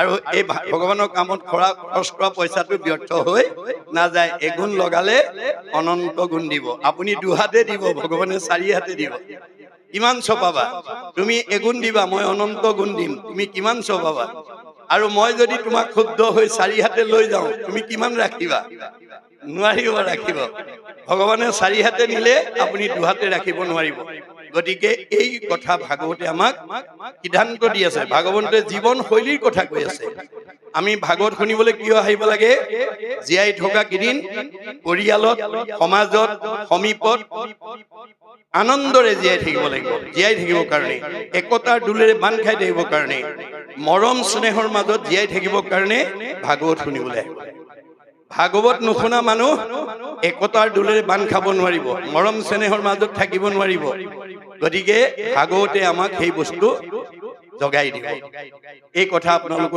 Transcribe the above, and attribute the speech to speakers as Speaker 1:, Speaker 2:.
Speaker 1: আৰু এই ভগৱানৰ কামত খৰচ কৰা পইচাটো ব্যৰ্থ হৈ নাযায়। এগুণ লগালে অনন্ত গুণ দিব। আপুনি দুহাতে দিব, ভগৱানে চাৰি হাতে দিব। কিমান চপাবা? তুমি এগুণ দিবা, মই অনন্ত গুণ দিম। তুমি কিমান চপাবা? আৰু মই যদি তোমাক ক্ষুব্ধ হৈ চাৰি হাতে লৈ যাওঁ, তুমি কিমান ৰাখিবা? নোৱাৰিব ৰাখিব। ভগৱানে চাৰি হাতে নিলে আপুনি দুহাতে ৰাখিব নোৱাৰিব। গতিকে এই কথা ভাগৱতে আমাক সিদ্ধান্ত দি আছে। ভাগৱতে জীৱন শৈলীৰ কথা কৈ আছে। আমি ভাগৱত শুনিবলৈ কিয় আহিব লাগে? জীয়াই থকা কেইদিন পৰিয়ালত, সমাজত, সমীপত আনন্দৰে জীয়াই থাকিব লাগিব। জীয়াই থাকিবৰ কাৰণে, একতাৰ দোলেৰে বান্ধ খাই থাকিবৰ কাৰণে, মৰম স্নেহৰ মাজত জীয়াই থাকিবৰ কাৰণে ভাগৱত শুনিবলৈ আহিব। ভাগৱত নুশুনা মানুহ একতাৰ দোলেৰে বান্ধ খাব নোৱাৰিব, মৰম চেনেহৰ মাজত থাকিব নোৱাৰিব। গতিকে ভাগৱতে আমাক সেই বস্তু জগাই দিব। এই কথা আপোনালোকৰ